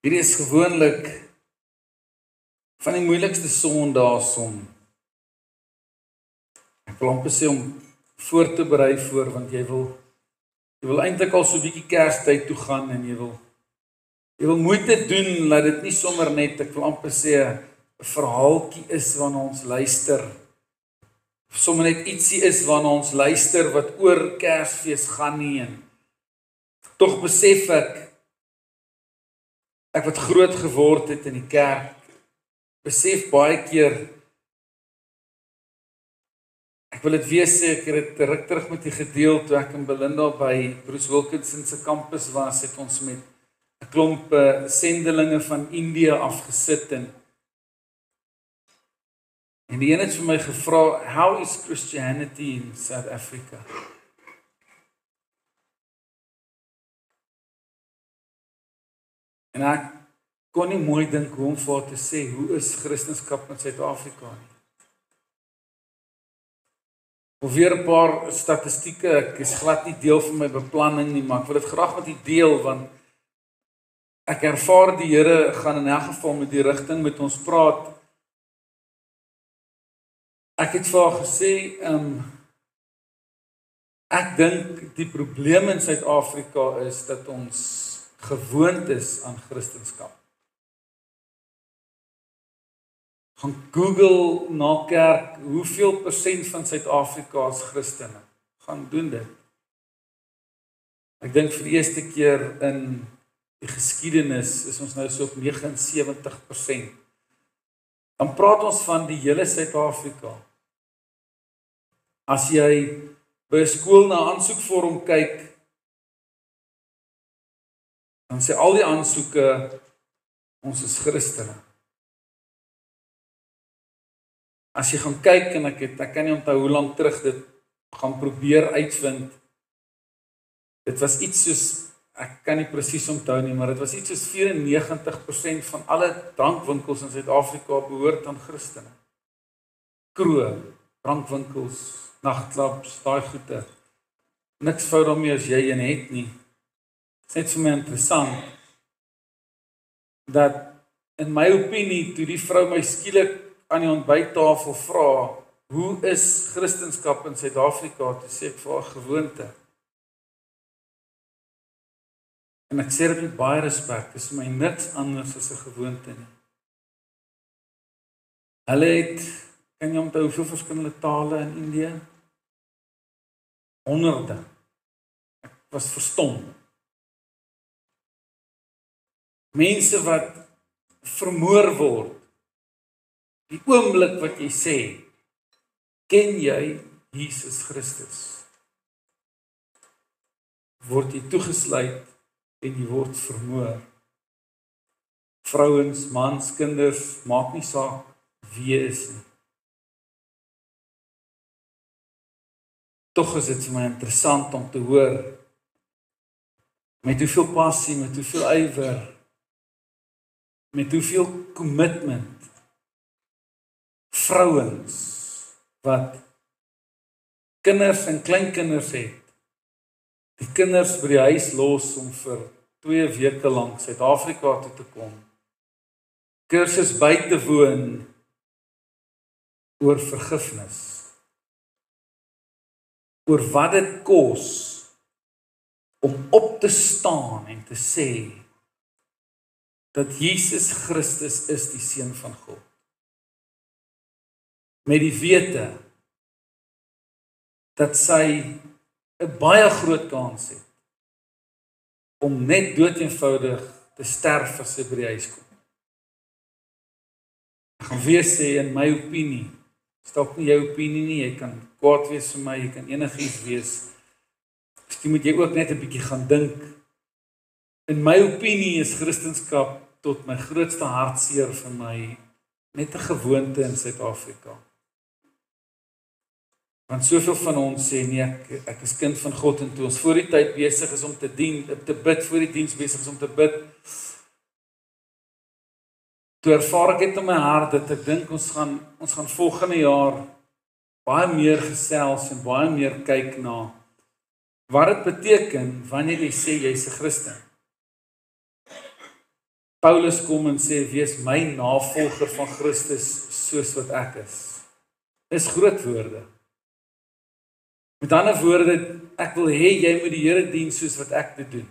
Hierdie is gewoonlik van die moeilikste sondae om, ek wil amper sê om voor te berei voor, want jy wil eintlik al so 'n bietjie Kerstyd toe gaan en jy wil moeite doen dat dit nie sommer net, ek wil amper sê 'n verhaaltjie is waarna ons luister. Of sommer net ietsie is waarna ons luister wat oor Kersfees gaan nie en tog besef ek wat groot geword het in die kerk, besef baie keer, ek wil dit weer sê, ek het dit ruk terug met die gedeel, toe ek in Belinda by Bruce Wilkinson se kampus was, het ons met 'n klomp sendelinge van India afgesit en die een het vir my gevra, how is Christianity in South Africa? En ek kon nie mooi dink hoe om vir haar te sê, hoe is Christendom in Suid-Afrika nie? Of weer 'n paar statistieke, ek is glad nie deel van my beplanning nie, maar ek wil dit graag met u deel, want ek ervaar die Here gaan in elk geval met die rigting met ons praat. Ek het vir haar gesê, ek dink die probleem in Suid-Afrika is dat ons gewoond is aan Christendom. Gaan Google na kerk, hoeveel persent van Suid-Afrika is Christene? Gaan doen dit. Ek dink vir die eerste keer in die geskiedenis is ons nou so op 79%. Dan praat ons van die hele Suid-Afrika. As jy by 'n skool na 'n aansoekvorm kyk, dan sê al die aansoeke, ons is Christene. As jy gaan kyk, en ek kan nie onthou hoe lank terug dit gaan probeer uitvind, dit was iets soos, ek kan nie presies onthou nie, maar dit was iets soos 94% van alle drankwinkels in Suid-Afrika behoort aan Christene. Kroë, drankwinkels, nagklubs, daai goede. Niks fout daarmee as jy een het nie. Dit is net vir my interessant, dat in my opinie, toe die vrou my skielik aan die ontbyttafel vra, hoe is Christendom in Suid-Afrika, toe sê ek vir haar gewoonte. En ek sê dit met baie respek, dis vir my niks anders as 'n gewoonte nie. Hulle het, kan jy onthou hoeveel verskillende tale in Indië? Honderde. Ek was verstom. Mense wat vermoor word, die oomblik wat jy sê, ken jy Jesus Christus? Word jy toegesluit en jy word vermoor. Vrouens, mans, kinders, maak nie saak wie jy is nie. Tog is dit vir my interessant om te hoor, met hoeveel passie, met hoeveel ywer, met hoeveel commitment, vrouens wat kinders en kleinkinders het, die kinders by die huis los om vir 2 weke lank Suid-Afrika toe te kom, kursus by te woon oor vergifnis, oor wat dit kos om op te staan en te sê dat Jesus Christus is die Seun van God. Met die wete dat sy 'n baie groot kans het om net doodeenvoudig te sterf as sy by die huis kom. Ek gaan weer sê, in my opinie, is dalk nie jou opinie nie, jy kan kwaad wees vir my, jy kan enigiets wees, miskien moet jy ook net 'n bietjie gaan dink. In my opinie is Christendom tot my grootste hartseer vir my net 'n gewoonte in Suid-Afrika. Want soveel van ons sê, nee, ek is kind van God, en toe ons voor die tyd besig is om te dien, te bid, voor die diens besig is om te bid, toe ervaar ek het in my hart, dat ek dink ons gaan volgende jaar baie meer gesels en baie meer kyk na wat dit beteken wanneer jy sê jy's 'n Christen. Paulus kom en sê, wees my navolger van Christus soos wat ek is. Dis groot woorde. Met ander woorde, ek wil hê jy moet die Here dien soos wat ek dit doen.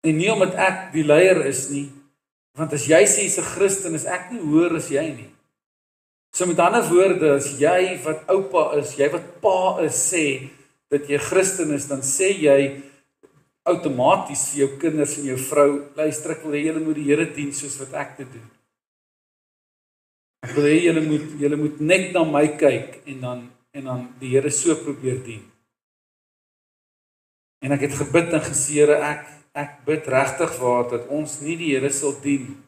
En nie omdat ek die leier is nie, want as jy sê jy's 'n Christen, is ek nie hoër as jy nie. So met ander woorde, as jy wat oupa is, jy wat pa is, sê dat jy Christen is, dan sê jy outomaties vir jou kinders en jou vrou, luister, ek wil hê julle moet die Here dien soos wat ek dit doen. Ek wil hê julle moet net na my kyk en dan die Here so probeer dien. En ek het gebid en gesê, Here, ek bid regtig waar dat ons nie die Here sal dien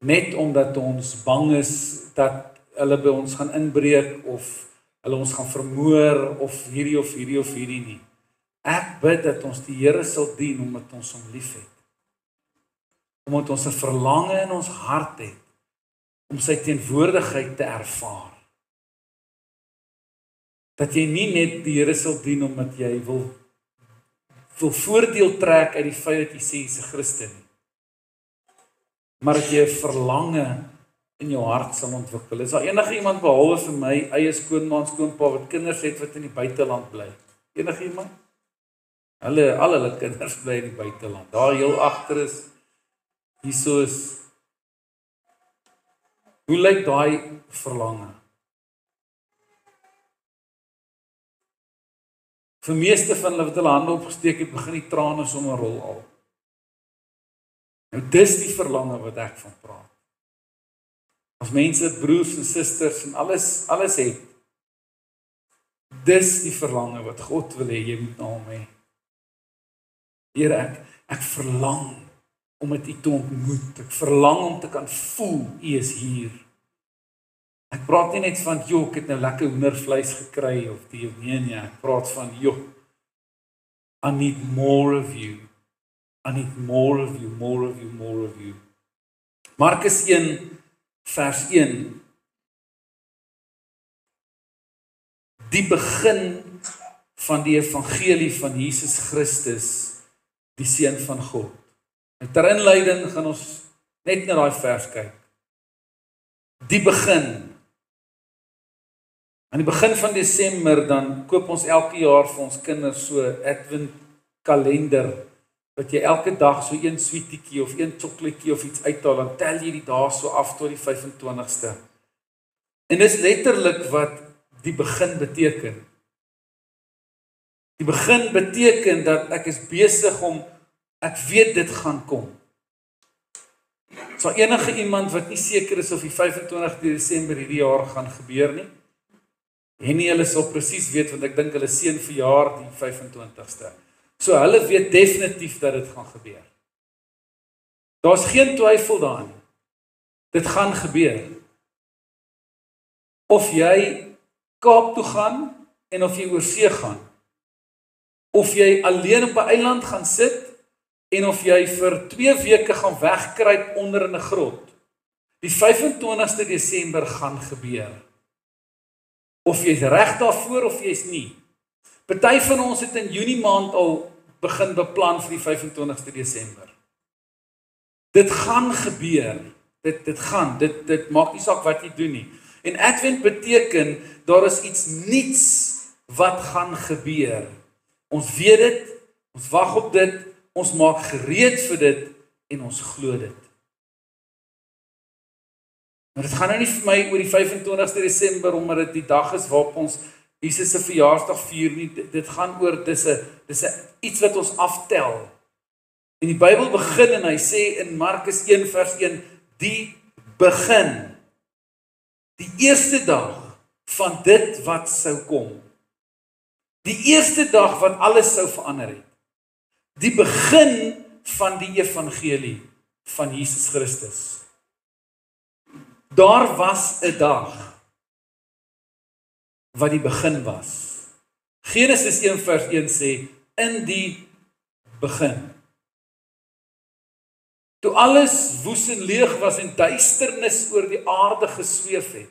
net omdat ons bang is dat hulle by ons gaan inbreek of hulle ons gaan vermoor of hierdie nie. Ek bid dat ons die Here sal dien omdat ons hom liefhet. Omdat ons 'n verlange in ons hart het om sy teenwoordigheid te ervaar. Dat jy nie net die Here sal dien omdat jy wil voordeel trek uit die feit dat jy sê jy's 'n Christen nie. Maar dat jy 'n verlange in jou hart sal ontwikkel. Is daar enige iemand behalwe vir my eie skoonma en skoonpa wat kinders het wat in die buiteland bly? Enige iemand? Al hulle kinders bly in die buiteland. Daar heel agter is, hierso is. Hoe lyk daai verlange? Vir meeste van hulle wat hulle hande opgesteek het, begin die trane sommer rol al. Nou dis die verlange wat ek van praat. As mense, broers en susters en alles het, dis die verlange wat God wil hê, jy moet na hom hê. Here, ek verlang om met u te ontmoet. Ek verlang om te kan voel, u is hier. Ek praat nie net van, ek het nou lekker hoendervleis gekry, of nee, ek praat van, I need more of you. I need more of you, more of you, more of you. Markus 1, vers 1. Die begin van die evangelie van Jesus Christus, die Seun van God. En ter inleiding gaan ons net na daai vers kyk. Die begin. Aan die begin van Desember dan koop ons elke jaar vir ons kinders so Advent kalender, wat jy elke dag so een sweetiekie of een chocoladekie of iets uithaal, dan tel jy die dae so af tot die 25ste. En dis letterlik wat die begin beteken. Die begin beteken dat ek is besig om, ek weet dit gaan kom. So enige iemand wat nie seker is of die 25 Desember hierdie jaar gaan gebeur nie, en nie hulle sal presies weet, want ek dink hulle seun verjaar die 25ste. So hulle weet definitief dat dit gaan gebeur. Daar's geen twyfel daarin. Dit gaan gebeur. Of jy Kaap toe gaan en of jy oor see gaan. Of jy alleen op 'n eiland gaan sit en of jy vir 2 weke gaan wegkruip onder in 'n grot. Die 25ste Desember gaan gebeur. Of jy's reg daarvoor of jy's nie. Party van ons het in Junie maand al begin beplan vir die 25ste Desember. Dit gaan gebeur. Dit maak nie saak wat jy doen nie. En Advent beteken, daar is iets niets wat gaan gebeur. Ons weet dit, ons wag op dit, ons maak gereed vir dit en ons glo dit. Maar dit gaan nou nie vir my oor die 25ste Desember, omdat dit die dag is waarop ons Jesus se verjaarsdag vier nie. Dit gaan oor, dis 'n iets wat ons aftel. En die Bybel begin en hy sê in Markus 1 vers 1, die begin. Die eerste dag van dit wat sou kom. Die eerste dag wat alles sou verander het. Die begin van die evangelie van Jesus Christus. Daar was 'n dag wat die begin was. Genesis 1 vers 1 sê, in die begin. Toe alles woes en leeg was en duisternis oor die aarde gesweef het.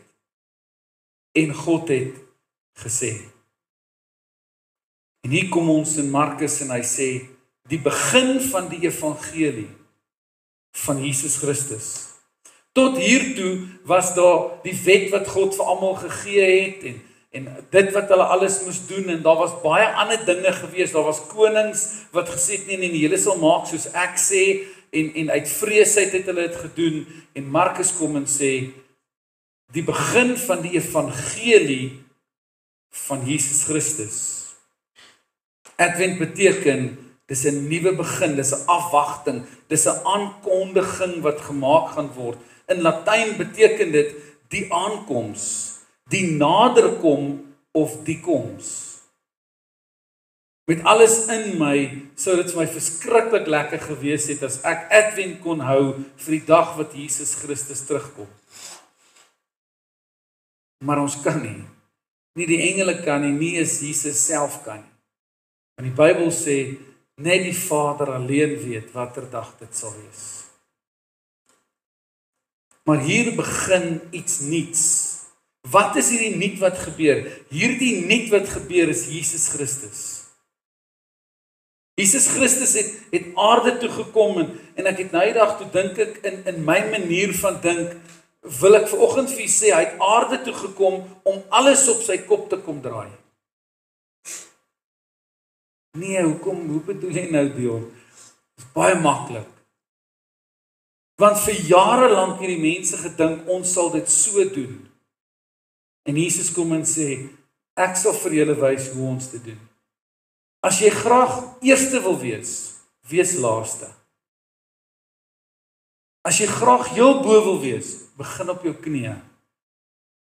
En God het gesê. En hier kom ons in Markus en hy sê, die begin van die evangelie van Jesus Christus. Tot hiertoe was daar die wet wat God vir almal gegee het en dit wat hulle alles moes doen en daar was baie ander dinge gewees. Daar was konings wat gesê het nee, julle sal maak soos ek sê en uit vreesheid het hulle dit gedoen en Markus kom en sê die begin van die evangelie van Jesus Christus. Advent beteken dis 'n nuwe begin, dis 'n afwagting, dis 'n aankondiging wat gemaak gaan word. In Latyn beteken dit die aankoms, die naderkom of die koms. Met alles in my sou dit vir my verskriklik lekker gewees het as ek Advent kon hou vir die dag wat Jesus Christus terugkom. Maar ons kan nie. Nie die engele kan nie, nie is Jesus self kan nie. Want die Bybel sê net die Vader alleen weet watter dag dit sal wees. Maar hier begin iets nuuts. Wat is hierdie nuut wat gebeur? Hierdie nuut wat gebeur is Jesus Christus. Jesus Christus het aarde toe gekom en ek het nou die dag toe dink ek in my manier van dink, wil ek vanoggend vir u sê, hy het aarde toe gekom om alles op sy kop te kom draai. Nee, hoe bedoel jy nou, Dion? Dit is baie maklik. Want vir jare lank het die mense gedink, ons sal dit so doen. En Jesus kom en sê, ek sal vir julle wys hoe ons dit doen. As jy graag eerste wil wees, wees laaste. As jy graag heel bo wil wees, begin op jou knieë.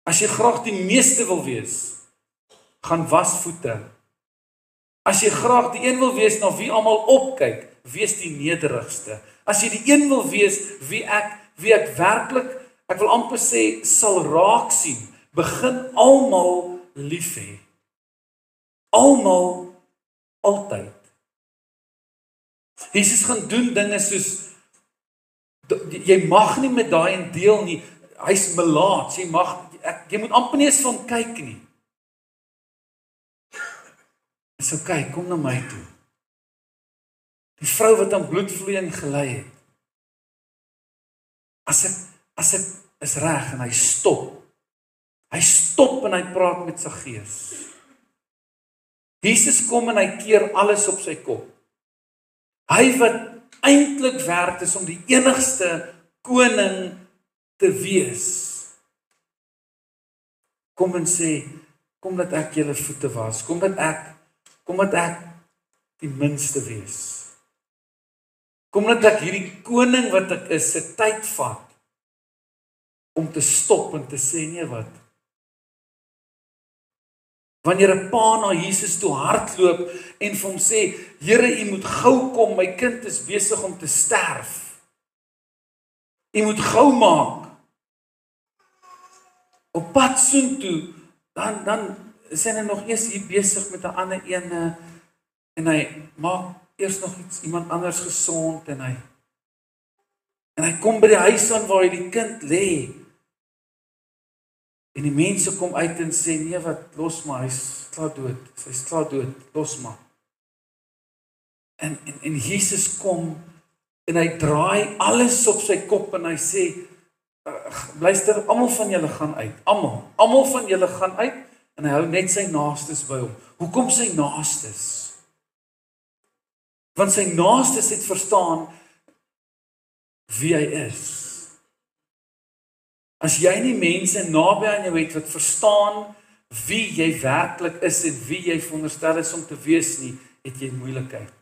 As jy graag die meeste wil wees, gaan was voete. As jy graag die een wil wees na wie almal opkyk, wees die nederigste. As jy die een wil wees wie ek werklik, ek wil amper sê, sal raak sien, begin almal lief hê. Almal, altyd. Jesus gaan doen dinge soos, jy mag nie met daai en deel nie, hy's melaats, jy moet amper nie eens van kyk nie. Dis okay, kom na my toe. Die vrou wat aan bloedvloeiing gely het. As ek is reg en hy stop. Hy stop en hy praat met sy gees. Jesus kom en hy keer alles op sy kop. Hy wat eintlik werd is om die enigste koning te wees. Kom en sê, kom dat ek julle voete was, kom dat ek die minste wees. Kom dat ek hierdie koning wat ek is, se tyd vat, om te stop en te sê, nee wat. Wanneer 'n pa na Jesus toe hardloop en vir hom sê, Here, u moet gou kom, my kind is besig om te sterf. U moet gou maak. Op pad soontoe, dan is hy nog eers hier besig met 'n ander ene en hy maak eers nog iemand anders gesond en hy kom by die huis aan waar hy die kind lê. En die mense kom uit en sê, nee wat, los maar, hy's klaar dood, los maar. En Jesus kom en hy draai alles op sy kop en hy sê, luister, almal van julle gaan uit, almal van julle gaan uit en hy hou net sy naastes by hom. Hoekom sy naastes? Want sy naastes het verstaan wie hy is. As jy nie mense naby aan jou het wat verstaan wie jy werklik is en wie jy veronderstel is om te wees nie, het jy moeilikheid.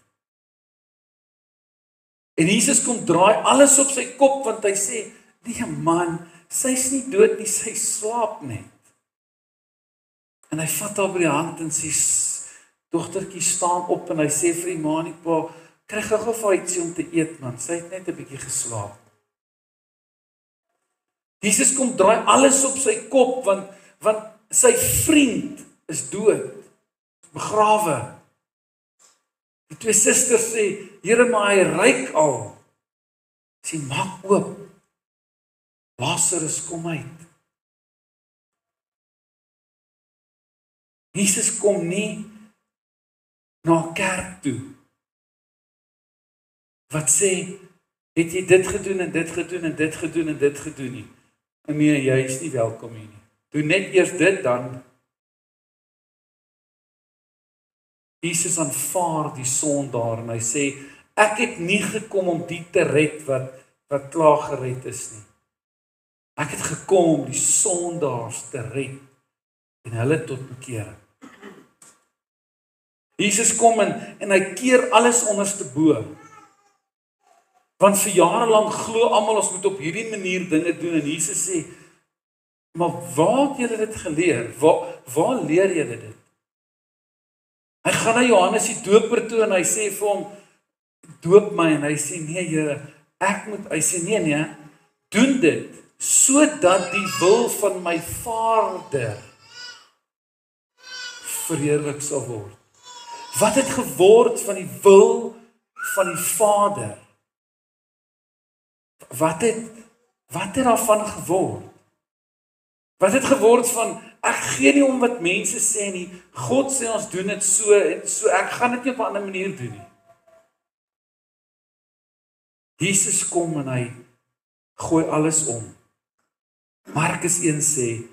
En Jesus kom draai alles op sy kop want hy sê, nee man, sy's nie dood nie, sy slaap net. En hy vat haar by die hand en sê, dogtertjie staan op en hy sê vir die ma en die pa, kry gou vir haar ietsie om te eet man, sy het net 'n bietjie geslaap. Jesus kom draai alles op sy kop want sy vriend is dood, begrawe. Die twee susters sê, Here, maar hy ruik al. Sê, maak oop. Lazarus kom uit. Jesus kom nie na 'n kerk toe wat sê, Het jy dit gedoen en dit gedoen en dit gedoen en dit gedoen nie? Nee, jy is nie welkom hier nie. Doen net eers dit dan. Jesus aanvaar die sondaar en hy sê, ek het nie gekom om die te red wat klaar gered is nie. Ek het gekom om die sondaars te red en hulle tot bekering. Jesus kom en hy keer alles onderste bo. Want vir jare lank glo almal ons moet op hierdie manier dinge doen en Jesus sê, maar waar het julle dit geleer? Waar leer julle dit? Hy gaan na Johannes die doper toe en hy sê vir hom, doop my en hy sê, nee Here, hy sê nee, doen dit, sodat die wil van my Vader verheerlik sal word. Wat het geword van die wil van die Vader? Wat het daarvan geword? Wat het geword van, ek gee nie om wat mense sê nie, God sê ons doen dit so en so, ek gaan dit nie op 'n ander manier doen nie. Jesus kom en hy gooi alles om. Markus 1 sê,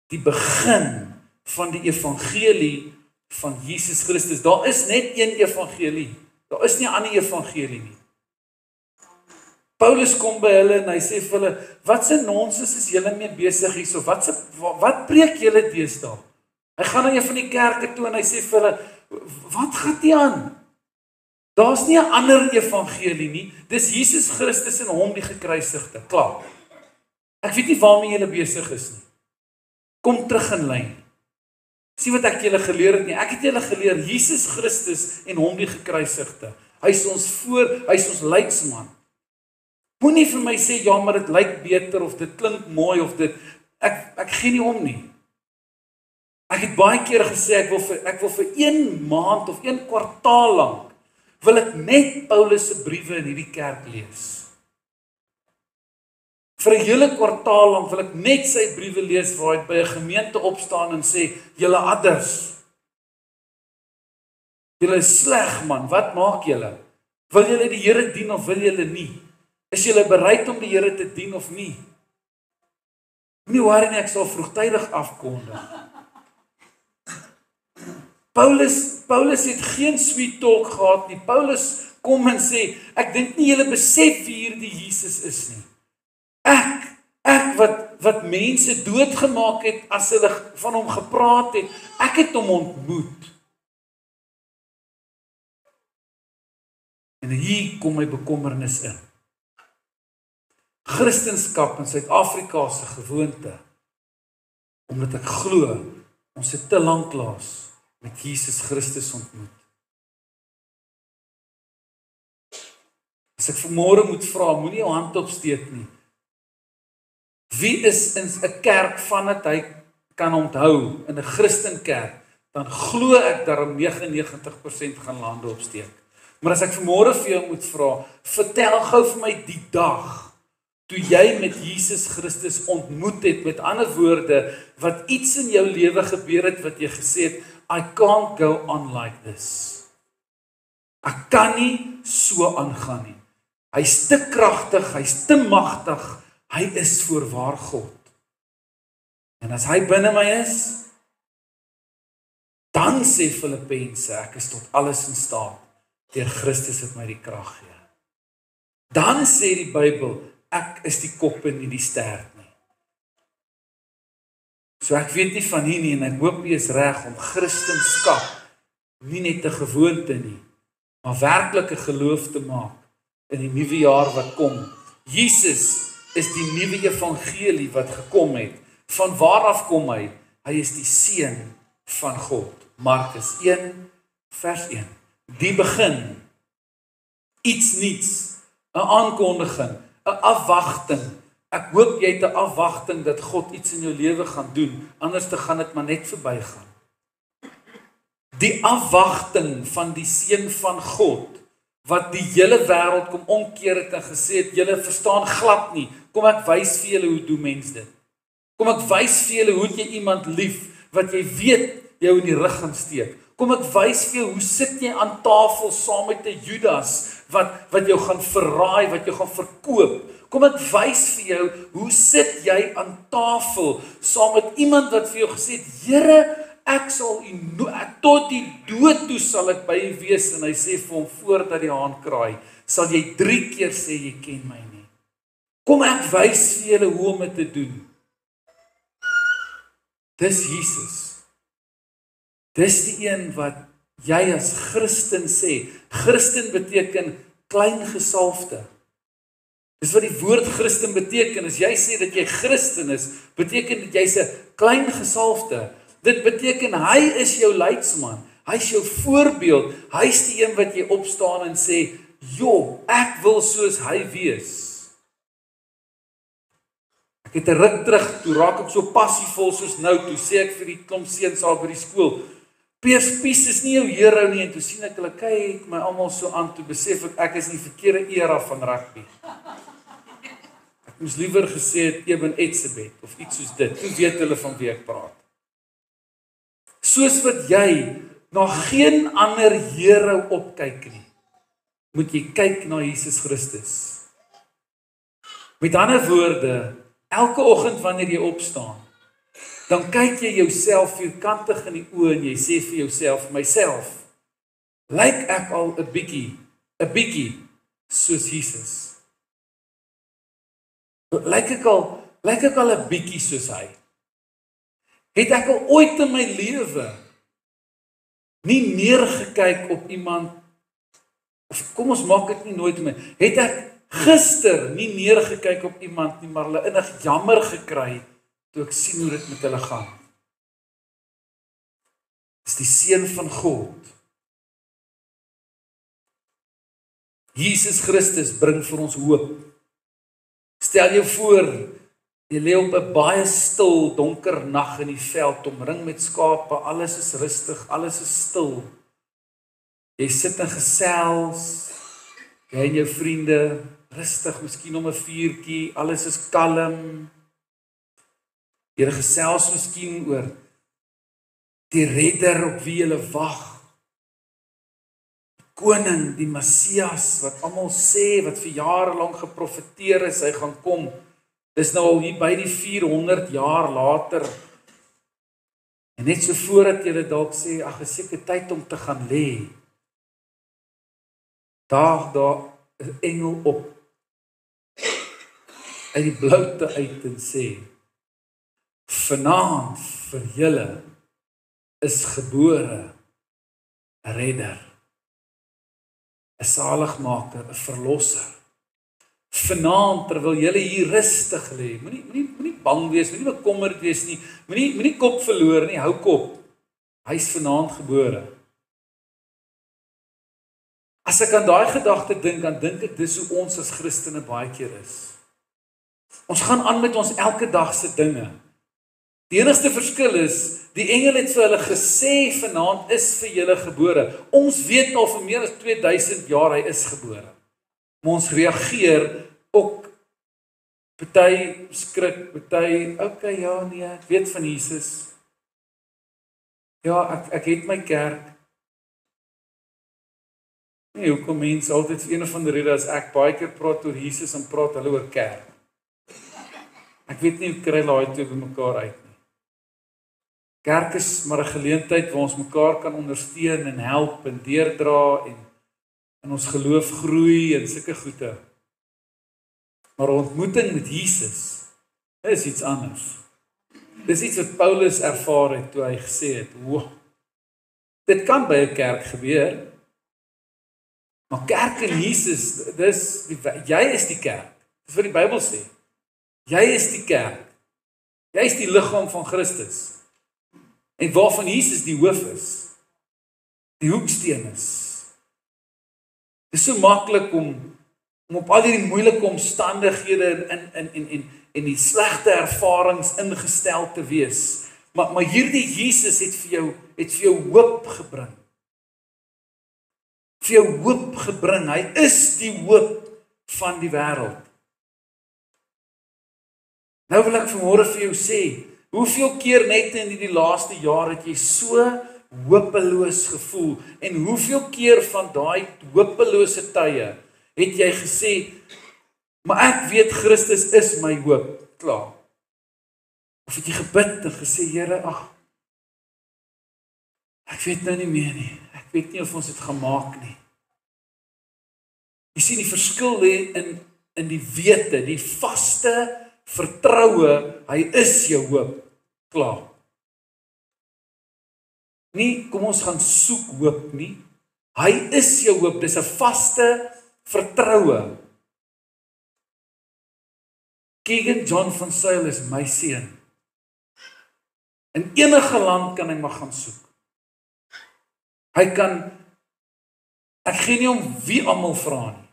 die begin van die evangelie van Jesus Christus, daar is net een evangelie, daar is nie 'n ander evangelie nie. Paulus kom by hulle en hy sê vir hulle, wat se nonsens is julle mee besig hier, so wat preek julle deesdae? Hy gaan na een van die kerke toe en hy sê vir hulle, wat gaan die aan? Daar's nie 'n ander evangelie nie, dis Jesus Christus en hom die gekruisigde, klaar. Ek weet nie waarmee julle besig is nie. Kom terug in lyn. Sien wat ek julle geleer het nie, ek het julle geleer, Jesus Christus en hom die gekruisigde. Hy is ons hy is ons leidsman. Moenie vir my sê, ja, maar dit lyk beter, of dit klink mooi, of dit, ek gee nie om nie. Ek het baie keer gesê, ek wil vir 1 maand of 1 kwartaal lank, wil ek net Paulus se briewe in hierdie kerk lees. Vir 'n hele kwartaal lank wil ek net sy briewe lees, waar hy by 'n gemeente opstaan en sê, julle adders, julle is sleg man, wat maak julle? Wil julle die Here dien of wil julle nie? Is julle bereid om die Here te dien of nie? Nie worry nie, ek sal vroegtydig afkondig. Paulus het geen sweet talk gehad nie. Paulus kom en sê, ek dink nie julle besef wie hierdie Jesus is nie. Ek wat mense doodgemaak het as hulle van hom gepraat het, ek het hom ontmoet. En hier kom my bekommernis in. Christendom in Suid-Afrika se gewoonte, omdat ek glo, ons het te lanklaas met Jesus Christus ontmoet. As ek vanmôre moet vra, moenie jou hand opsteek nie. Wie is in 'n kerk van dit hy kan onthou, in 'n Christenkerk, dan glo ek daarom 99% gaan hande opsteek. Maar as ek vanmôre vir jou moet vra, vertel gou vir my die dag toe jy met Jesus Christus ontmoet het, met ander woorde, wat iets in jou lewe gebeur het, wat jy gesê het, I can't go on like this. Ek kan nie so aangaan nie. Hy's te kragtig, hy's te magtig, hy is voorwaar God. En as hy binne my is, dan sê Filippense, ek is tot alles in staat, deur Christus het my die krag gee. Dan sê die Bybel, ek is die kop en nie die stert nie. So ek weet nie van hier nie, en ek hoop jy is reg om Christendom nie net 'n gewoonte nie, maar werklike geloof te maak in die nuwe jaar wat kom. Jesus is die nuwe evangelie wat gekom het. Van waar af kom hy? Hy is die seun van God. Markus 1 vers 1. Die begin. Iets niets. 'n aankondiging. 'n afwagting. Ek hoop jy het 'n afwagting dat God iets in jou lewe gaan doen, anders te gaan dit maar net verbygaan. Die afwagting van die seun van God, wat die hele wêreld kom omkeer het en gesê het, julle verstaan glad nie, kom ek wys vir julle hoe doen mens dit. Kom ek wys vir julle hoe jy iemand lief, wat jy weet jou in die rug gaan steek. Kom ek wys vir jou, hoe sit jy aan tafel saam met 'n Judas, wat jou gaan verraai, wat jou gaan verkoop. Kom ek wys vir jou, hoe sit jy aan tafel saam met iemand wat vir jou gesê het, Here, ek sal u tot die dood toe sal ek by u wees, en hy sê vir hom, voordat die haan kraai, sal jy 3 keer sê, jy ken my nie. Kom ek wys vir julle hoe om dit te doen. Dis Jesus. Dis die een wat jy as Christen sê. Christen beteken klein gesalfde. Dis wat die woord Christen beteken. As jy sê dat jy Christen is, beteken dat jy's 'n klein gesalfde. Dit beteken hy is jou leidsman. Hy's jou voorbeeld. Hy's die een wat jy opstaan en sê, "Jo, ek wil soos hy wees." Ek het 'n ruk terug, toe raak ek so passievol soos nou, toe sê ek vir die klomp seuns al by die skool, Pies is nie jou hero nie, en toe sien ek hulle kyk my almal so aan, toe besef ek is in die verkeerde era van rugby. Ek moes liewer gesê het Eben Etzebeth, of iets soos dit, toe weet hulle van wie ek praat. Soos wat jy na geen ander hero opkyk nie, moet jy kyk na Jesus Christus. Met ander woorde, elke oggend wanneer jy opstaan, dan kyk jy jouself vierkantig in die oë en jy sê vir jouself, myself, lyk ek al 'n bietjie soos Jesus. Lyk ek al 'n bietjie soos hy. Het ek al ooit in my lewe nie neergekyk op iemand, of kom ons maak dit nie nooit meer, het ek gister nie neergekyk op iemand nie, maar hulle innig jammer gekry, toe ek sien hoe dit met hulle gaan. Dis die seun van God. Jesus Christus bring vir ons hoop. Stel jou voor, jy lê op 'n baie stil, donker nag in die veld, omring met skape, alles is rustig, alles is stil. Jy sit en gesels, jy en jou vriende, rustig, miskien om 'n vuurtjie, alles is kalm. Jy gesels miskien oor die redder op wie jy wag. Koning, die Messias, wat almal sê, wat vir jare lank geprofeteer is, hy gaan kom. Dis nou al hier by die 400 jaar later. En net so voordat jy dalk sê, ag, is seker tyd om te gaan lê. Daag daar 'n engel op uit die bloute uit en sê, vanaand vir julle is gebore 'n redder, 'n saligmaker, 'n verlosser. Vanaand terwyl julle hier rustig lê, moenie bang wees, moenie bekommerd wees nie, moenie kop verloor nie, hou kop. Hy's vanaand gebore. As ek aan daai gedagte dink, dan dink ek dis hoe ons as Christene baie keer is. Ons gaan aan met ons elke dag se dinge. Die enigste verskil is, die engel het vir hulle gesê, vanaand is vir julle gebore. Ons weet al vir meer as 2000 jaar hy is gebore. Maar ons reageer ook, party skrik, party, okay, ja, nee, ek weet van Jesus. Ja, ek het my kerk. Nee, hoekom mense altyd vir een of ander rede, as ek baie keer praat oor Jesus, en praat hulle oor kerk. Ek weet nie hoe kry daai twee by mekaar uit nie. Kerk is maar 'n geleentheid waar ons mekaar kan ondersteun en help en deurdra en in ons geloof groei en sulke goede. Maar 'n ontmoeting met Jesus is iets anders. Dis iets wat Paulus ervaar het toe hy gesê het, wow, dit kan by 'n kerk gebeur. Maar kerk en Jesus, jy is die kerk. Dis wat die Bybel sê. Jy is die kerk. Jy is die liggaam van Christus. En waarvan Jesus die hoof is. Die hoeksteen is. Dit is so maklik om op al die moeilike omstandighede en die slegte ervarings ingestel te wees. Maar hierdie Jesus het vir jou hoop gebring. Vir jou hoop gebring. Hy is die hoop van die wêreld. Nou wil ek vanmôre vir jou sê, hoeveel keer net in die laaste jaar het jy so hopeloos gevoel. En hoeveel keer van daai hopelose tye het jy gesê, maar ek weet Christus is my hoop, klaar. Of het jy gebid en gesê, Here, ek weet nou nie meer nie, ek weet nie of ons dit gaan maak nie. Jy sien die verskil lê in die wete, die vaste vertroue, hy is jou hoop, klaar. Nie, kom ons gaan soek hoop nie, hy is jou hoop, dis 'n vaste vertroue. Keegan John van Sail is my seun. In enige land kan hy maar gaan soek. Hy kan, ek gee nie om wie almal vra nie.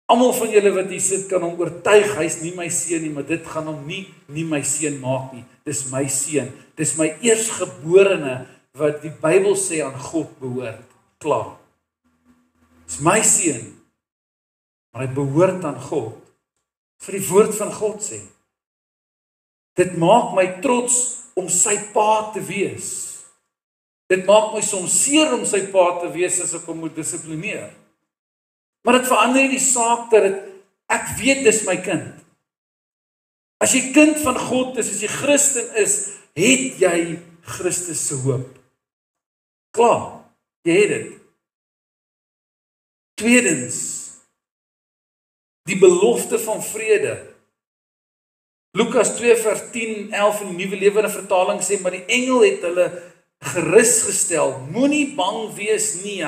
Almal van julle wat hier sit kan hom oortuig, hy's nie my seun nie, maar dit gaan hom nie my seun maak nie. Dis my seun. Dis my eersgeborene wat die Bybel sê aan God behoort. Klaar. Dis my seun. Maar hy behoort aan God. Vir die woord van God sê. Dit maak my trots om sy pa te wees. Dit maak my soms seer om sy pa te wees as ek hom moet dissiplineer. Maar dit verander nie die saak dat ek weet dis my kind. As jy kind van God is, as jy Christen is, het jy Christus se hoop. Klaar, jy het dit. Tweedens, die belofte van vrede. Lukas 2 vers 10, 11 in die Nuwe Lewende Vertaling sê, maar die engel het hulle gerus gestel, moenie bang wees nie,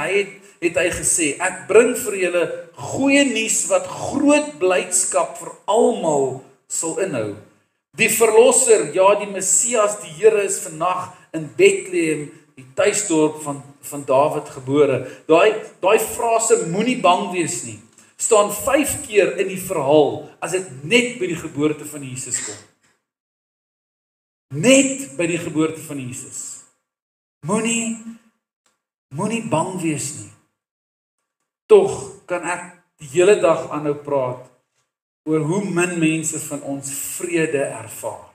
het hy gesê, ek bring vir julle goeie nuus wat groot blydskap vir almal sal inhou. Die verlosser, ja die Messias, die Here is vandag in Bethlehem, die tuisdorp van Dawid gebore. Daai frase moenie bang wees nie, staan 5 keer in die verhaal as dit net by die geboorte van Jesus kom. Net by die geboorte van Jesus. Moenie bang wees nie. Tog kan ek die hele dag aanhou praat oor hoe min mense van ons vrede ervaar.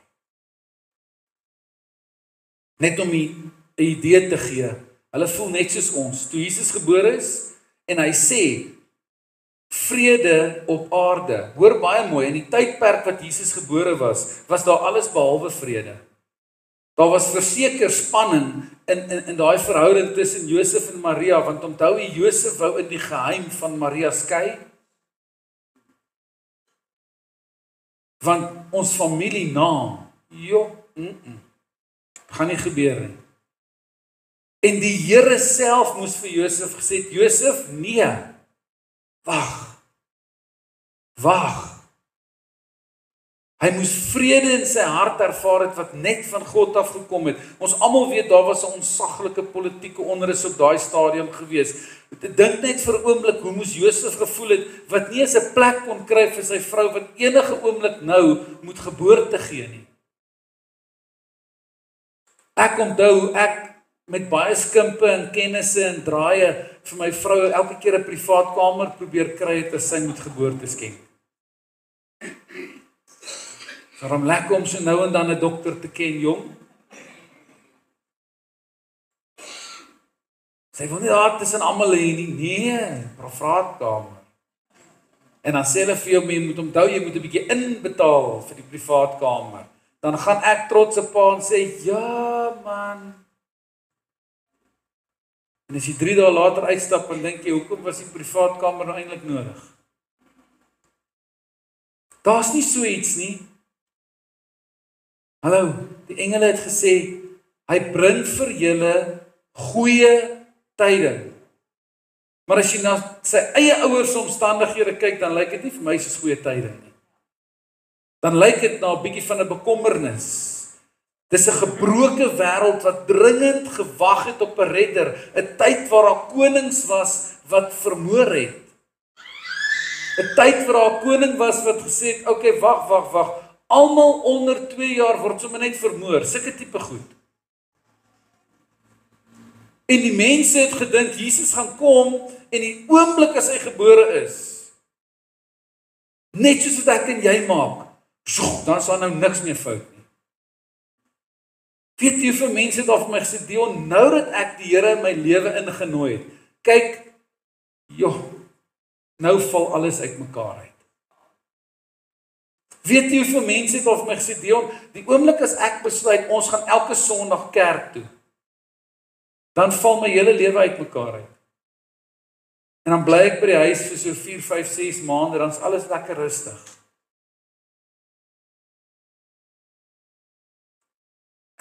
Net om 'n idee te gee, hulle voel net soos ons. Toe Jesus gebore is en hy sê vrede op aarde. Hoor baie mooi, in die tydperk wat Jesus gebore was daar alles behalwe vrede. Daar was verseker spanning in daai verhouding tussen Josef en Maria, want onthou jy, Josef wou in die geheim van Maria skei. Want ons familienaam, gaan nie gebeur nie. En die Here self moes vir Josef gesê het, Josef, nee, wag. Hy moes vrede in sy hart ervaar het wat net van God afgekom het. Ons almal weet daar was 'n onsaglike politieke onrus op daai stadium gewees. Dink net vir 'n oomblik hoe moes Josef gevoel het wat nie eens 'n plek kon kry vir sy vrou wat enige oomblik nou moet geboorte gee nie. Ek onthou ek met baie skimpe en kennisse en draaie vir my vrou elke keer 'n privaat kamer probeer kry het as sy moet geboorte skenk. Daarom lekker om so nou en dan 'n dokter te ken, jong. Sy wil nie daar tussen almal hê nie. Nee, privaat kamer. En dan sê hulle vir jou, jy moet onthou, jy moet 'n bietjie inbetaal vir die privaat kamer. Dan gaan ek trots op pa en sê, ja man. En as jy 3 dae later uitstap en dink jy, hoekom was die privaat kamer nou eintlik nodig? Daar's nie so iets nie. Hallo, die engele het gesê, hy bring vir julle goeie tyding. Maar as jy na sy eie ouers omstandighede kyk, dan lyk dit nie vir my soos goeie tyding nie. Dan lyk dit na 'n bietjie van 'n bekommernis. Dis 'n gebroke wêreld wat dringend gewag het op 'n redder, 'n tyd waar daar konings was wat vermoor het. 'n Tyd waar daar 'n koning was wat gesê het, okay, wag. Almal onder 2 jaar word sommer net vermoor, sulke tipe goed. En die mense het gedink Jesus gaan kom en die oomblik as hy gebore is, net soos wat ek en jy maak, dan is daar nou niks meer fout nie. Weet jy hoeveel mense het al vir my gesê, Dion, nou dat ek die Here in my lewe ingenooi het, kyk, nou val alles uitmekaar uit. Weet jy hoeveel mense het al vir my gesê, Dion, die oomblik as ek besluit, ons gaan elke Sondag kerk toe, dan val my hele lewe uitmekaar uit. En dan bly ek by die huis vir so 4, 5, 6 maande, dan is alles lekker rustig.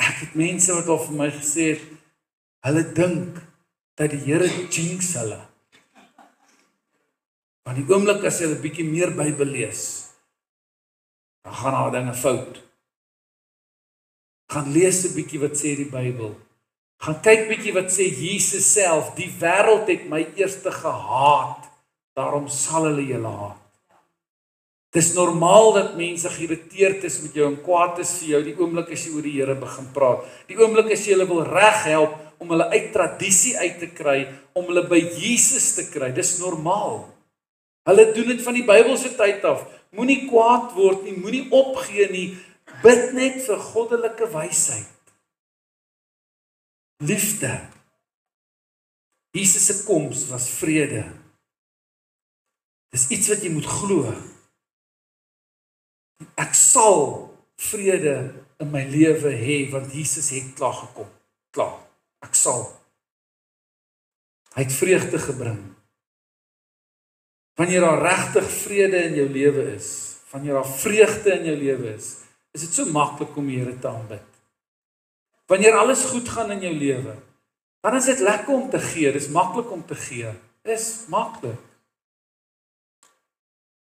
Ek het mense wat al vir my gesê het, hulle dink dat die Here jinx hulle. Want die oomblik as hulle bietjie meer Bybel lees, dan gaan daar dinge fout. Gaan lees 'n bietjie wat sê die Bybel. Gaan kyk bietjie wat sê Jesus self, die wêreld het my eerste gehaat, daarom sal hulle julle haat. Dis normaal dat mense geïrriteerd is met jou en kwaad is vir jou die oomblik as jy oor die Here begin praat. Die oomblik as jy hulle wil reghelp om hulle uit tradisie uit te kry, om hulle by Jesus te kry. Dis normaal. Hulle doen dit van die Bybelse tyd af. Moenie kwaad word nie, moenie opgee nie. Bid net vir goddelike wysheid. Liefde. Jesus se koms was vrede. Dis iets wat jy moet glo. Ek sal vrede in my lewe hê, want Jesus het klaar gekom. Klaar. Ek sal. Hy het vreugde gebring. Wanneer daar regtig vrede in jou lewe is, wanneer daar vreugde in jou lewe is dit so maklik om die Here te aanbid. Wanneer alles goed gaan in jou lewe, dan is dit lekker om te gee, dis maklik om te gee. Dis maklik.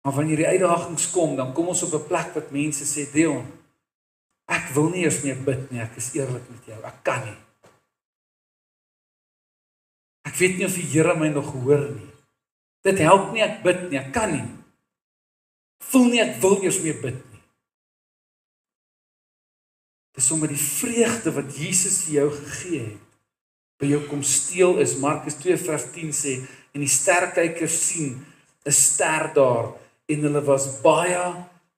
Maar wanneer die uitdagings kom, dan kom ons op 'n plek wat mense sê, Dion, ek wil nie eers meer bid nie, ek is eerlik met jou, ek kan nie. Ek weet nie of die Here my nog hoor nie. Dit help nie ek bid nie, ek kan nie. Voel nie ek wil eers meer bid nie. Dis omdat die vreugde wat Jesus vir jou gegee het, by jou kom steel is. Markus 2:10 sê, en die sterkykers sien 'n ster daar, en hulle was baie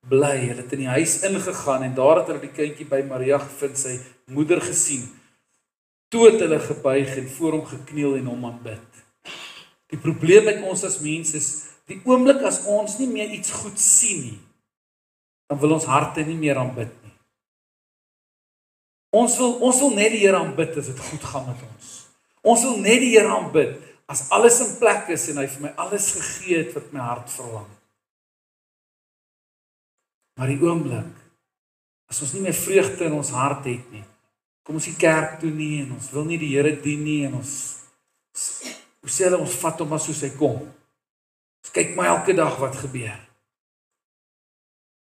bly. Hulle het in die huis ingegaan, en daar het hulle die kindjie by Maria gevind, sy moeder gesien. Toe het hulle gebuig en voor hom gekniel en hom aanbid. Die probleem met ons as mens is, die oomblik as ons nie meer iets goed sien nie, dan wil ons harte nie meer aanbid nie. Ons wil net die Here aanbid as dit goed gaan met ons. Ons wil net die Here aanbid as alles in plek is en hy vir my alles gegee het wat my hart verlang. Maar die oomblik, as ons nie meer vreugde in ons hart het nie, kom ons nie kerk toe nie en ons wil nie die Here dien nie en ons sê hulle, ons vat hom as soos hy kom. Ons kyk maar elke dag wat gebeur.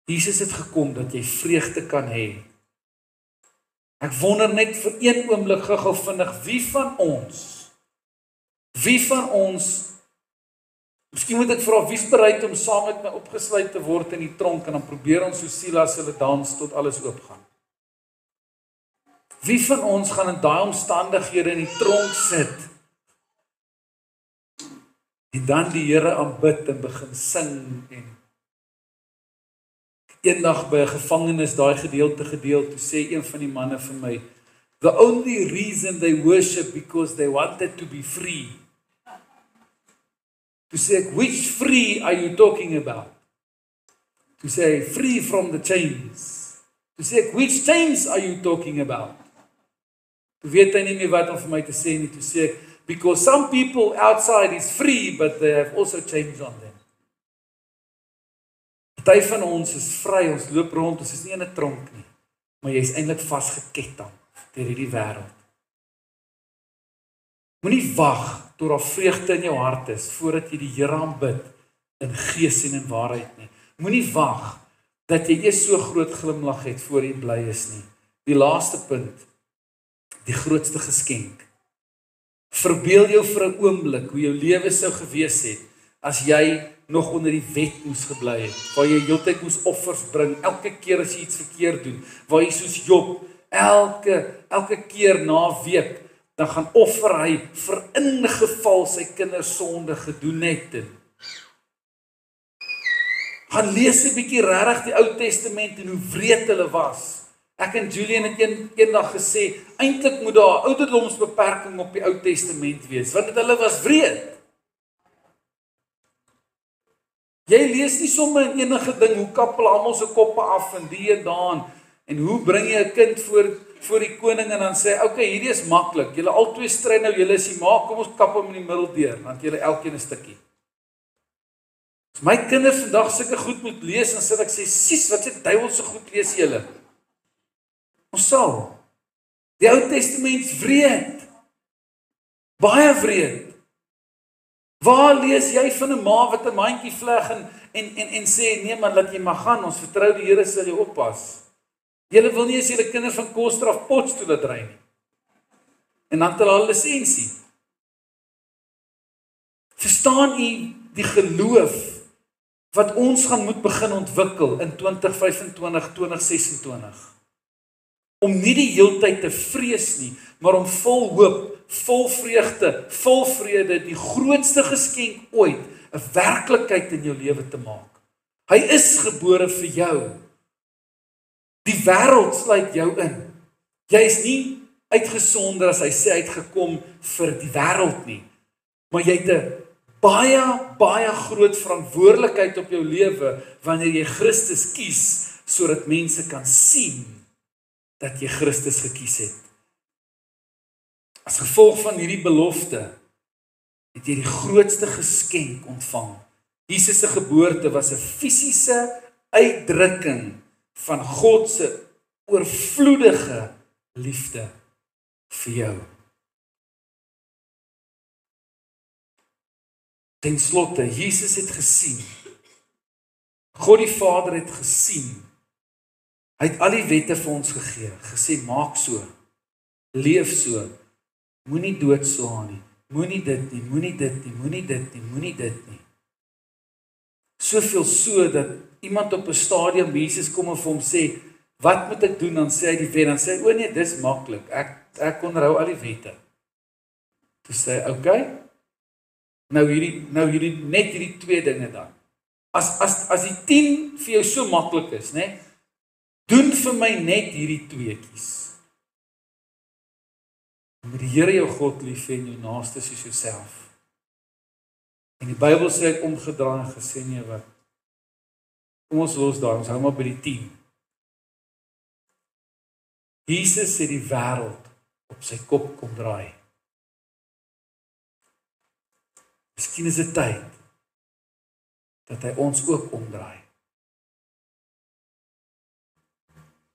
Jesus het gekom dat jy vreugde kan hê. Ek wonder net vir een oomblik gou vinnig, wie van ons, miskien moet ek vra, wie's bereid om saam met my opgesluit te word in die tronk en dan probeer ons so Silas hulle dans tot alles oopgaan. Wie van ons gaan in daai omstandighede in die tronk sit en dan die Here aanbid en begin sing en eendag by 'n gevangenis daai gedeelte toe sê een van die manne vir my, the only reason they worship because they wanted to be free. Toe sê ek, which free are you talking about? Toe sê hy, free from the chains. Toe sê ek, which chains are you talking about? Toe weet hy nie meer wat om vir my te sê nie, toe sê ek, because some people outside is free, but they have also chains on them. Party van ons is vry, ons loop rond, ons is nie in 'n tronk nie, maar jy is eintlik vasgeketting deur hierdie wêreld. Moenie wag tot daar vreugde in jou hart is, voordat jy die Here aanbid, in gees en in waarheid nie. Moenie wag, dat jy eers so groot glimlag het, voor jy bly is nie. Die laaste punt, die grootste geskenk. Verbeel jou vir 'n oomblik, hoe jou lewe sou gewees het, as jy nog onder die wet moes gebly het, waar jy heeltyd moes offers bring, elke keer as jy iets verkeerd doen, waar jy soos Job, elke keer na 'n week, dan gaan offer hy vir ingeval sy kinders sonde gedoen het. Gaan lees 'n bietjie regtig die Ou Testament en hoe wreed hulle was. Ek en Julian het eendag gesê, eintlik moet daar 'n ouderdomsbeperking op die Ou Testament wees, want hulle was wreed. Jy lees nie sommer in enige ding, hoe kap hulle almal se koppe af en die en daan, en hoe bring jy 'n kind voor die koning en dan sê, okay, hierdie is maklik, julle albei stry nou, julle is die maak, kom ons kap hom in die middel deur, dan het julle elkeen 'n stukkie. As my kinders vandag sulke goed moet lees, dan sê ek sê, sies, wat se duiwelse goed lees julle? Ons sal. Die Ou Testament wreed. Baie wreed. Waar lees jy van 'n ma wat 'n mandjie vleg en sê, nee man, laat jy maar gaan, ons vertrou die Here sal jou oppas. Julle wil nie as julle kinders van Koolstraf Potchefstroom laat ry nie. En dan het hulle lisensie. Verstaan u die geloof wat ons gaan moet begin ontwikkel in 2025, 2026? Om nie die heeltyd te vrees nie, maar om vol hoop, vol vreugde, vol vrede, die grootste geskenk ooit, 'n werklikheid in jou lewe te maak. Hy is gebore vir jou. Die wêreld sluit jou in. Jy is nie uitgesonder as hy sê hy het gekom vir die wêreld nie, maar jy het 'n baie groot verantwoordelikheid op jou lewe wanneer jy Christus kies, sodat mense kan sien dat jy Christus gekies het. As gevolg van hierdie belofte, het jy die grootste geskenk ontvang. Jesus se geboorte was 'n fisiese uitdrukking van God se oorvloedige liefde vir jou. Ten slotte, Jesus het gesien. God die Vader het gesien. Hy het al die wette vir ons gegee, gesê maak so, leef so, moenie doodslaan nie, moenie dit nie, moenie dit nie, moenie dit nie, moenie dit nie. Soveel so dat iemand op 'n stadium Jesus kom en vir hom sê, wat moet ek doen? Dan sê hy die wet, dan sê hy, o nee, dis maklik, ek onderhou al die wette. Toe sê hy, okay, nou hierdie net hierdie twee dinge dan. As die 10 vir jou so maklik is, né? Doen vir my net hierdie tweetjies. Moet die Here jou God lief hê en jou naaste soos jouself. En die Bybel sê ek omgedraai en gesê, nee wat, kom ons los daar, ons hou maar by die 10. Jesus het die wêreld op sy kop kom draai. Miskien is dit tyd dat hy ons ook omdraai.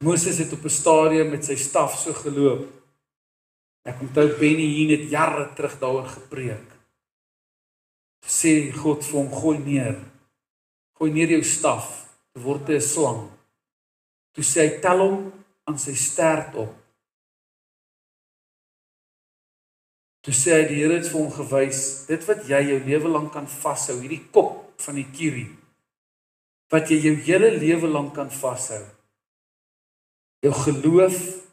Moses het op 'n stadium met sy staf so geloop. Ek onthou Benny Hinn het jare terug daaroor gepreek. Sê God vir hom, gooi neer jou staf, dan word hy 'n slang. Toe sê hy, tel hom aan sy stert op. Toe sê hy, die Here het vir hom gewys, dit wat jy jou lewe lank kan vashou, hierdie kop van die kierie, wat jy jou hele lewe lank kan vashou, jou geloof,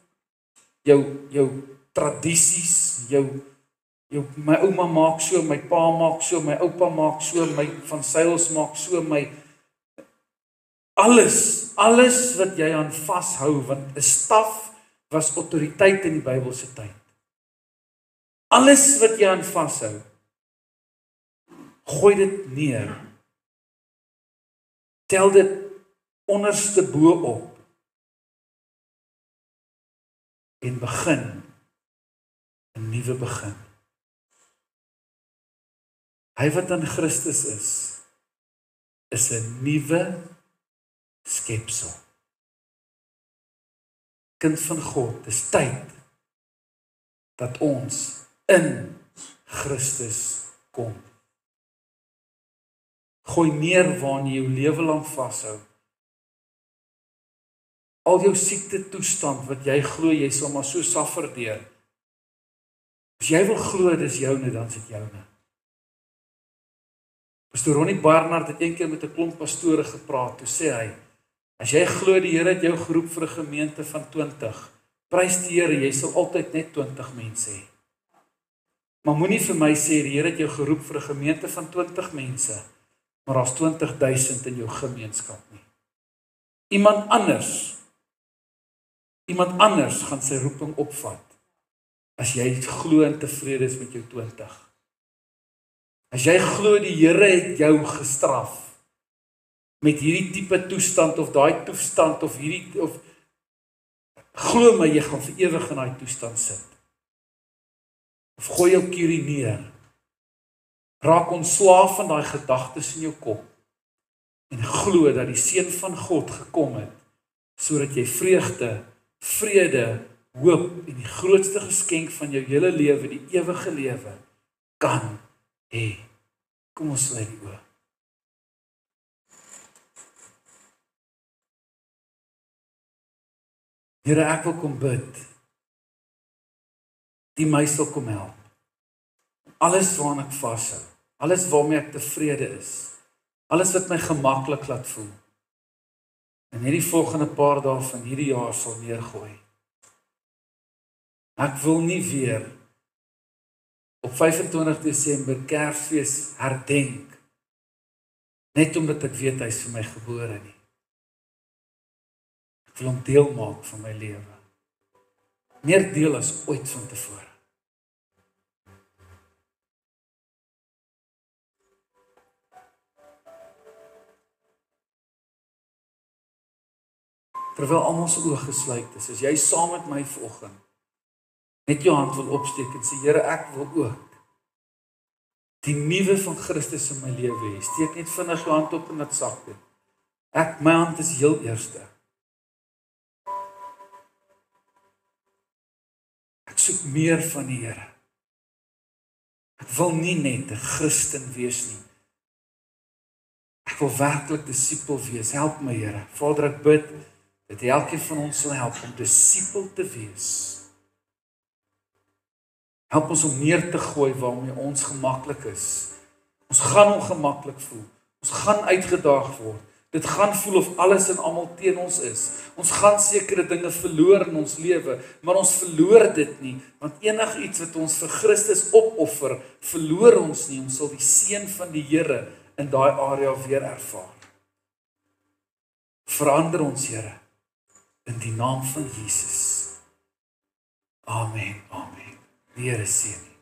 jou tradisies, my ouma maak so, my pa maak so, my oupa maak so, my van Sails maak so, my alles wat jy aan vashou, want 'n staf was autoriteit in die Bybelse tyd. Alles wat jy aan vashou, gooi dit neer. Tel dit onderste bo op. En begin 'n nuwe begin. Hy wat in Christus is 'n nuwe skepsel. Kind van God, dis tyd dat ons in Christus kom. Gooi neer waaraan jy jou lewe lank vashou. Al jou siekte toestand wat jy glo jy sal maar so suffer deur. As jy wil glo dis joune, dan is dit joune. Pastor Ronnie Barnard het eendag met 'n klomp pastore gepraat. Toe sê hy, as jy glo die Here het jou geroep vir 'n gemeente van 20, prys die Here, jy sal altyd net 20 mense hê. Maar moenie vir my sê die Here het jou geroep vir 'n gemeente van 20 mense, maar daar's 20,000 in jou gemeenskap nie. Iemand anders Iemand anders gaan sy roeping opvat as jy glo en tevrede is met jou 20. As jy glo die Here het jou gestraf met hierdie tipe toestand of daai toestand of glo my, jy gaan vir ewig in daai toestand sit. Of gooi jou kurie neer. Raak ontslaaf van daai gedagtes in jou kop en glo dat die Seun van God gekom het sodat jy vreugde, vrede, hoop en die grootste geskenk van jou hele lewe, die ewige lewe, kan hê. Kom ons sluit die oë. Here, ek wil kom bid. Die my sal kom help. Alles waaraan ek vashou, alles waarmee ek tevrede is, alles wat my gemaklik laat voel, en hierdie volgende paar dae van hierdie jaar sal neergooi. Ek wil nie weer op 25 Desember Kersfees herdenk, net omdat ek weet hy is vir my gebore nie. Ek wil hom deel maak van my lewe. Meer deel as ooit van tevore. Terwyl almal se oë gesluit is, as jy saam met my vanoggend net jou hand wil opsteek en sê, Here, ek wil ook die nuwe van Christus in my lewe hê. Steek net vinnig jou hand op in dat sak. My hand is heel eerste. Ek soek meer van die Here. Ek wil nie net 'n Christen wees nie. Ek wil werklik disipel wees. Help my, Here. Vader, ek bid dat elkeen van ons sal help om disipel te wees. Help ons om neer te gooi waarmee ons gemaklik is. Ons gaan ongemaklik voel. Ons gaan uitgedaag word. Dit gaan voel of alles en almal teen ons is. Ons gaan sekere dinge verloor in ons lewe, maar ons verloor dit nie, want enigiets wat ons vir Christus opoffer, verloor ons nie. Ons sal die seën van die Here in daai area weer ervaar. Verander ons, Here, in die naam van Jesus. Amen, amen. Die Here seën.